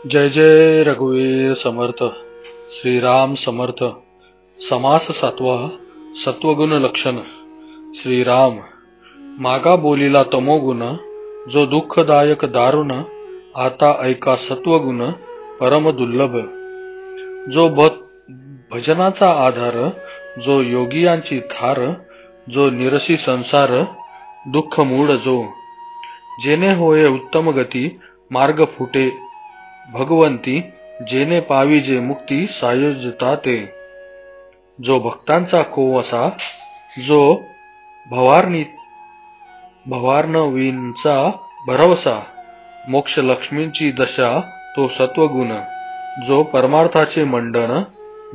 जय जय रघुवीर समर्थ. श्रीराम समर्थ. समास सातवा. सत्वगुण लक्षण. श्रीराम. मागा बोलिला तमोगुण, जो दुःखदायक दारुण, आता ऐका सत्वगुण परम दुर्लभ. जो भजनाचा आधार, जो योगियांची थार, जो निरसी संसार दुःख मूळ जो. जेने होय उत्तम गती, मार्ग फुटे भगवंती, जेने पाविजे मुक्ती सायुज्यता ते. जो भक्तांचा कोवसा, जो भवार्णवींचा भरवसा, मोक्ष लक्ष्मींची दशा तो सत्वगुण. जो परमार्थाचे मंडन,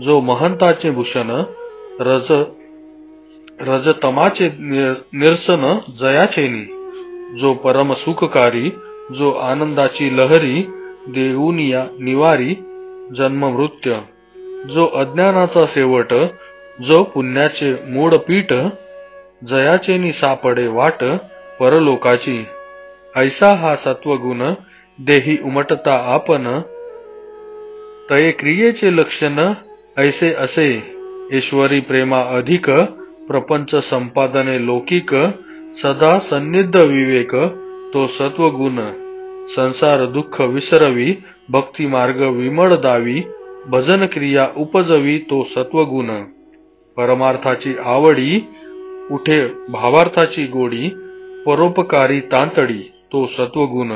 जो महंताचे भूषण, रजतमाचे निरसन जयाचेनी. जो परम सुखकारी, जो आनंदाची लहरी, देऊनिया निवारी जन्म मृत्यू. जो अज्ञानाचा शेवट, जो पुण्याचे मूळ पीठ, जयाचेनी सापडे वाट परलोकाची. ऐसा हा सत्वगुण देही उमटता आपण, तये क्रियेचे लक्षण ऐसे असे. ईश्वरी प्रेमा अधिक, प्रपंच संपादने लौकिक, सदा सन्निध विवेक तो सत्वगुण. संसार दुःख विसरवी, भक्ती मार्ग विमळ दावी, भजन क्रिया उपजवी तो सत्वगुण. परमार्थाची आवडी, उठे भावार्थाची गोडी, परोपकारी तांतडी तो सत्वगुण.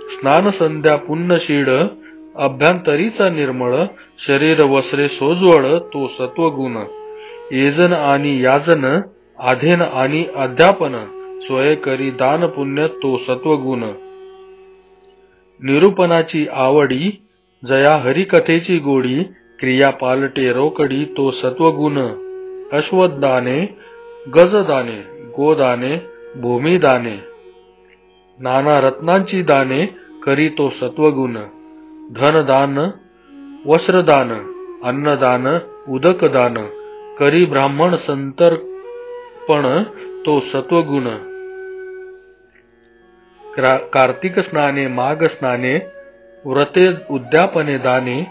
स्नान संध्या पुण्यशीड, अभ्यंतरीचा निर्मळ, शरीर वस्त्रे सोज्वळ तो सत्वगुण. येजन आणि याजन, आधेन आणि अध्यापन, स्वय करी दान पुण्य तो सत्वगुण. निरूपणाची आवडी, जया हरिकथेची गोडी, क्रिया पालटे रोकडी तो सत्वगुण. अश्वदाने, गजदाने, गोदाने, भूमिदाने, नाना रत्नांची दाने करी तो सत्वगुण. धनदान, वस्त्रदान, अन्नदान, उदकदान करी ब्राह्मण संतर्पण तो सत्वगुण. कार्तिक स्नाने, माघ स्नाने, व्रते उद्यापने दाने,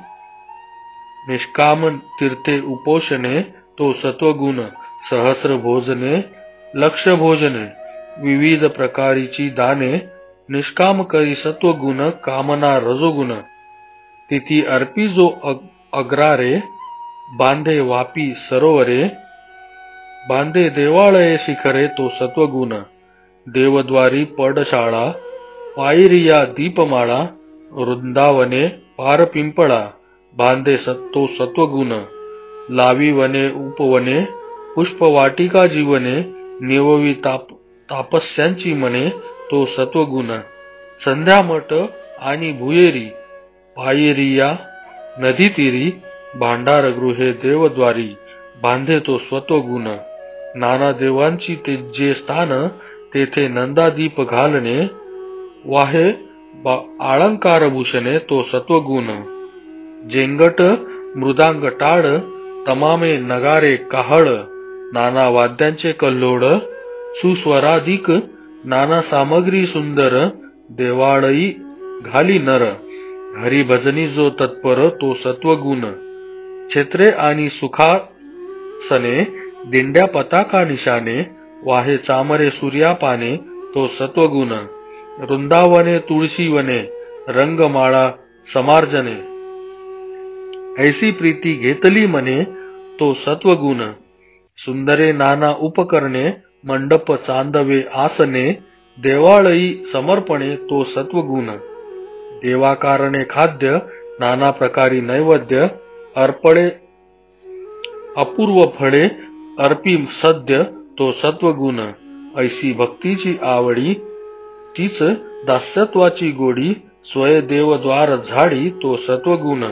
निष्काम तीर्थे उपोषणे तो सत्वगुण. सहस्र भोजने, लक्ष भोजने, विविध प्रकारीची दाने, निष्काम करी सत्वगुण. कामना रजोगुण. तिथी अर्पी जो अग्रारे, बांधे वापी सरोवरे, बांधे देवाळये शिखरे तो सत्वगुण. देवद्वारी पडशाळा, पायरिया दीपमाळा, वृंदावने पार पिंपळा, बांधे तो सत्वगुण. लावी वने उपवने, पुष्पवाटिका जीवने, निववी तापस्यांची मने तो सत्वगुण. संध्यामठ आणि भुयेरी, पायरिया नदीतीरी, भांडारगृहे देवद्वारी, बांधे तो सत्वगुण. नाना देवांची ते जे स्थान, तेथे नंदादीप घालणे, वाहे अलंकार भूषणे तो सत्वगुण. जेंगट मृदांग टाळ, तमामे नगारे काहळ, नाना वाद्यांचे कल्लोळ, सुस्वराधिक नाना सामग्री सुंदर, देवाळई घाली नर. हरिभजनी जो तत्पर तो सत्वगुण. छत्रे आणि सुखासने, दिंड्या पताका निशाने, वाहे चामरे सूर्यापाने तो सत्वगुण. वृंदावने तुळशीवने, रंगमाळा समार्जने, ऐसी प्रीती घेतली मने तो सत्वगुण. सुंदरे नाना उपकरणे, मंडप चांदवे आसने, देवाळई समर्पणे तो सत्वगुण. देवाकारणे खाद्य, नाना प्रकारी नैवेद्य, अर्पणे अपूर्व फळे, अर्पी सद्य तो सत्वगुण. ऐशी भक्तीची आवडी, तीच दास्यत्वाची गोडी, स्वय देवद्वार झाडी तो सत्वगुण.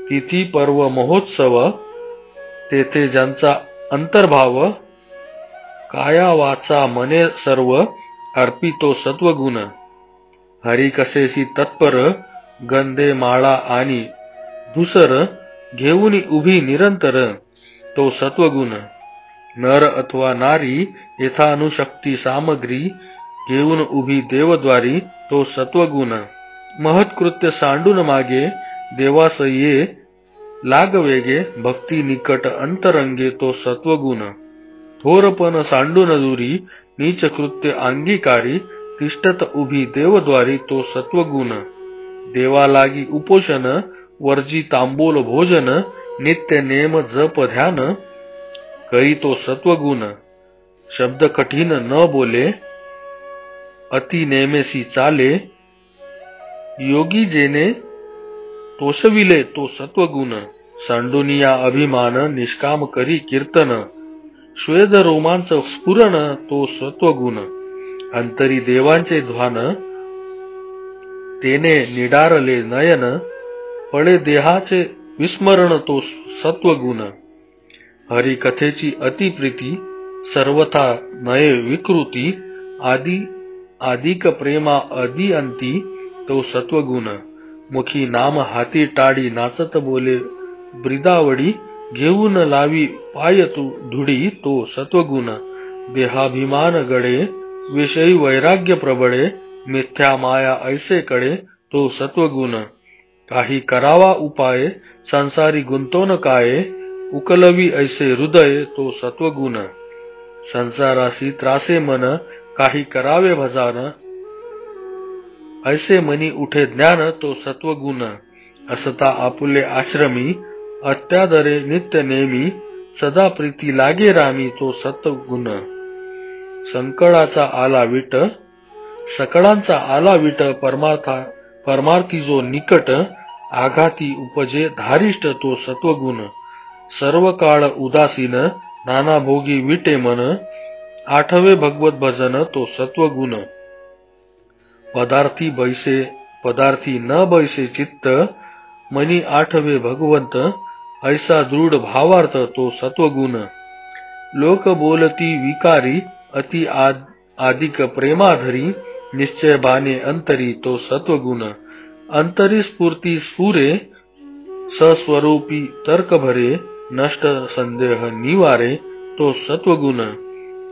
तिथी पर्व महोत्सव, तेथे ज्यांचा अंतर्भाव, काया वाचा मने सर्व, अर्पी तो सत्वगुण. हरी कसेसी तत्पर, गंधे माळा आणि धुसर, घेऊन उभी निरंतर तो सत्वगुण. नर अथवा नारी, यथानुशक्ती सामग्री, घेऊन उभी देवद्वारी तो सत्वगुण. महत्कृत्य सांडून मागे देवास ये लागवेगे भक्ती निकट अंतरंगे तो सत्वगुण थोरपण सांडून दुरी नीच कृत्य अंगीकारी तिष्ठत उभी देवद्वारी तो सत्वगुण देवा लागी उपोषण वर्जी तांबूल भोजन नित्य नेम जप ध्यान करी तो सत्वगुण शब्द कठीण न बोले अति नेमेसी चाले योगी जेने तोषविले तो सत्वगुण सांडुनिया अभिमान निष्काम करी कीर्तन श्वेद रोमांच स्फुरण तो सत्वगुण अंतरी देवांचे ध्वान तेने निडारले नयन पळे देहाचे विस्मरण तो सत्वगुण हरिकथेची अतिप्रीती सर्वथा नये विकृती आदिक प्रेमा आदि अंती तो सत्वगुण मुखी नाम हाती टाळी नाचत बोले ब्रिदावडी घेऊन लावी पाय तू धुडी तो सत्वगुण देहाभिमान गडे विषयी वैराग्य प्रबळे मिथ्या माया ऐसे कडे तो सत्वगुण काही करावा उपाय संसारी गुंतवण काय उकलवी ऐसे हृदय तो सत्वगुण संसारासी त्रासे मन काही करावे भजान ऐसे मनी उठे ज्ञान तो सत्वगुण असता आपुले आश्रमी अत्यादरे नित्य नेमी सदा प्रीती लागे रामी तो सत्वगुण संकळाचा आला विट सकळांचा आला विट परमार्थी जो निकट आघाती उपजे धारिष्ट तो सत्वगुण सर्व काळ उदासीन नाना भोगी विटे मन आठवे भगवत भजन तो सत्वगुण पदार्थी न बैसे चित्त मनी आठवे भगवंत ऐसा दृढ भावार्थ तो सत्वगुण लोक बोलती विकारी अति आदिक प्रेमाधरी निश्चय बाने अंतरी तो सत्वगुण अंतरी स्फूर्ती स्फुरे सस्वरूपी तर्क भरे नष्ट संदेह निवारे तो सत्वगुण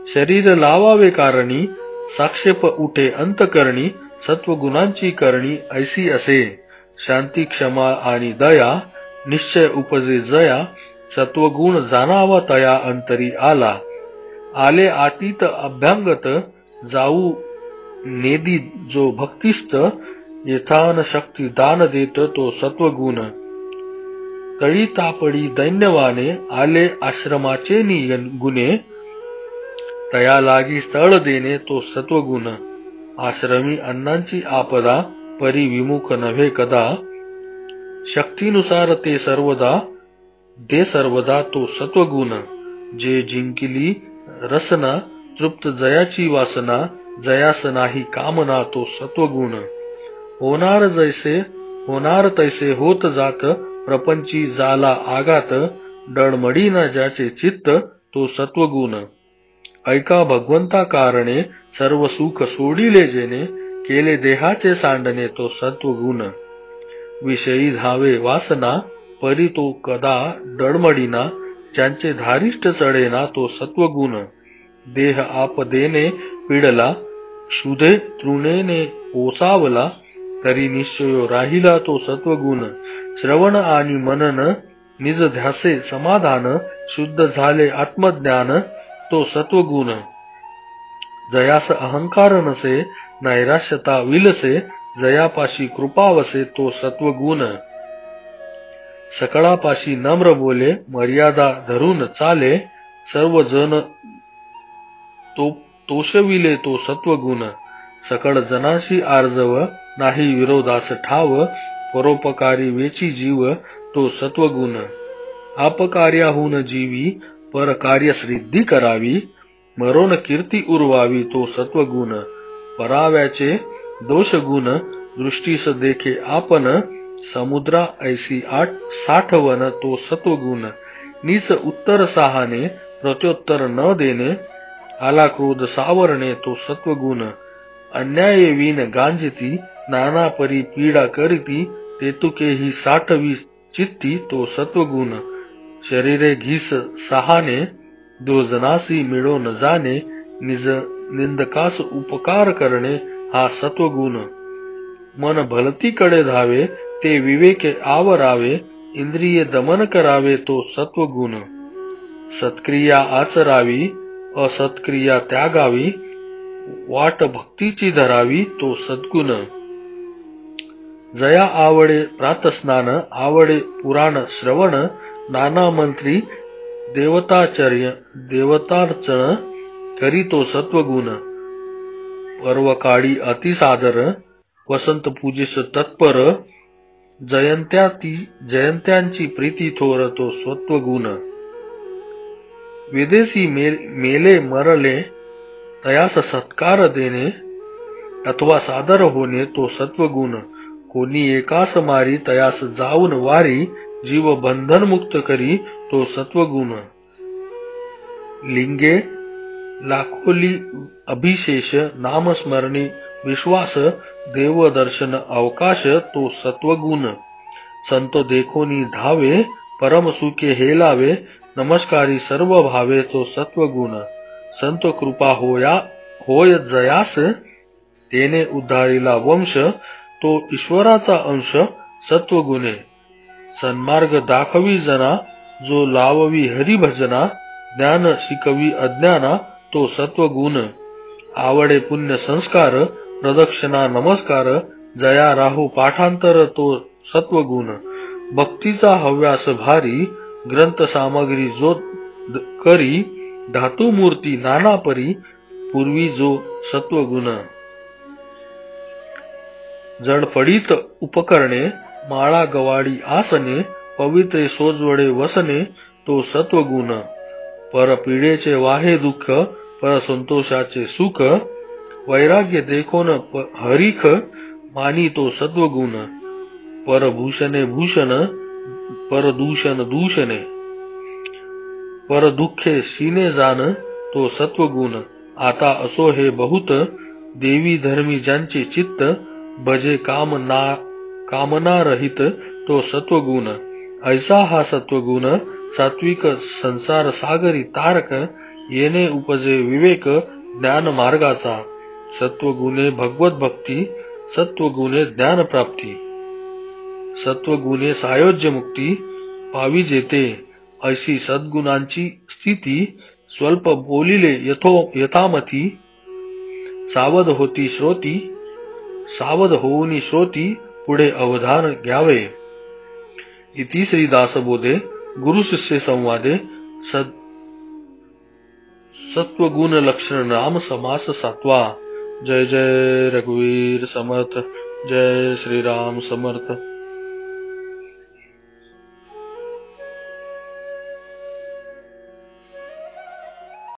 शरीर लावावे कारणी साक्षेप उठे अंतकरणी सत्वगुणांची करणी ऐसी असे शांती क्षमा आणि दया निश्चय उपजे जया सत्वगुण जाणावा तया अंतरी आले आतीत अभ्यांगत जाऊ नेदी जो भक्तिस्त यथान शक्ती दान देत तो सत्वगुण तळी तापडी दैन्यवाने आले आश्रमाचे गुणे तया लागी स्थळ देणे तो सत्वगुण आश्रमी अन्नांची आपदा परी विमुख नव्हे कदा शक्तीनुसार ते सर्वदा तो सत्वगुण जे जिंकिली रसना तृप्त जयाची वासना जयास नाही कामना तो सत्वगुण होणार तैसे होत जात प्रपंची जाला आगात डळमडीना ज्याचे चित्त तो सत्वगुण ऐका भगवंता कारणे सर्व सुख सोडिले जेने केले देहाचे सांडणे तो सत्वगुण विषयी धावे वासना परी तो कदा डळमडीना ज्यांचे धारिष्ट चढेना तो सत्वगुण देह आप देणे पिडला क्षुधे तृणेने ओसावला तरी निश्चयो राहिला तो सत्वगुण श्रवण आणि मनन निज ध्यासे समाधान शुद्ध झाले आत्मज्ञान तो सत्वगुण जयास अहंकार नसे नैराश्यता विलसे जयापाशी कृपावसे तो सत्वगुण सकळापाशी नम्र बोले मर्यादा धरून चाले सर्व जन तोषविले तो सत्वगुण सकळ जनाशी आर्जव नाही विरोधास ठाव परोपकारी वेची जीव तो सत्वगुण आपकार्याहून जीवी पर कार्य सिद्धी करावी मरोन कीर्ती उरवावी तो सत्वगुण पराव्याचे दोषगुण दृष्टीस देखे आपण समुद्रा ऐसी साठवण तो सत्वगुण नीच उत्तर सहाने प्रत्युत्तर न देणे आला क्रोध सावरणे तो सत्वगुण अन्याय विन गांजती नाना परी पीडा करीती तेतुके ही साठवी चित्ती तो सत्वगुण शरीरे घीस सहाने दुर्जनासी मिळो न जाणे निज निंदकास उपकार करणे हा सत्वगुण मन भलतीकडे धावे ते विवेके आवरावे, इंद्रिये दमन करावे तो सत्वगुण. सत्क्रिया आचरावी असत्क्रिया त्यागावी, वाट भक्तीची धरावी तो सद्गुण. जया आवडे प्रातस्नान आवडे पुराण श्रवण, नाना मंत्री देवतार्चन करी तो सत्वगुण. पर्वकाळी अतिसादर वसंत पूजेस तत्पर, जयंत्यांची प्रीती थोर तो सत्वगुण. विदेशी मेले मरले तयास सत्कार देणे, अथवा सादर होणे तो सत्वगुण. कोणी एकास मारी तयास जाऊन वारी, जीव बंधन मुक्त करी तो सत्वगुण. लिंगे लाखोली अभिशेष, नामस्मरणी विश्वास, देवदर्शन अवकाश तो सत्वगुण. संत देखोनी धावे परम सुखे हेलावे, नमस्कारी सर्व भावे तो सत्वगुण. संत कृपा होय जयास, तेने उद्धारिला वंश तो ईश्वराचा अंश सत्वगुणे. सन्मार्ग दाखवी जना जो लाववी हरिभजना, ज्ञान शिकवी अज्ञाना तो सत्वगुण. आवडे पुण्य संस्कार प्रदक्षिणा नमस्कार, जया राहू पाठांतर तो सत्वगुण. भक्तीचा हव्यास भारी ग्रंथ सामग्री जो करी, धातू मूर्ती नाना परी पूर्वी जो सत्वगुण. जडफडीत उपकरणे माळा गवाडी आसने, पवित्रे सोजवडे वसने तो सत्वगुण. परपीडेचे वाहे दुःख परसंतोषाचे सुख, वैराग्य देखोन हरिख मानी तो सत्वगुण. परभूषणे भूषण परदूषण दूषणे, परदुःखे सीने जाण तो सत्वगुण. आता असो हे बहुत देवी धर्मी ज्यांचे चित्त, भजे कामना रहित तो सत्वगुण. ऐसा हा सत्वगुण सात्विक संसार सागरी तारक, येणे उपजे विवेक ज्ञान मार्गाचा. सत्वगुणे भगवत भक्ती सत्वगुणे ज्ञान प्राप्ती. सत्वगुणे सायोज्य मुक्ती पावी जेते, ऐशी सद्गुणांची स्थिती. स्वल्प बोलिले यथामती, सावध होऊनी श्रोती पुढे अवधान घ्यावे. इति श्री दासबोधे गुरु शिष्य संवादे सत्वगुण लक्षण नाम समास 7वा. जय जय रघुवीर समर्थ. जय श्री राम समर्थ.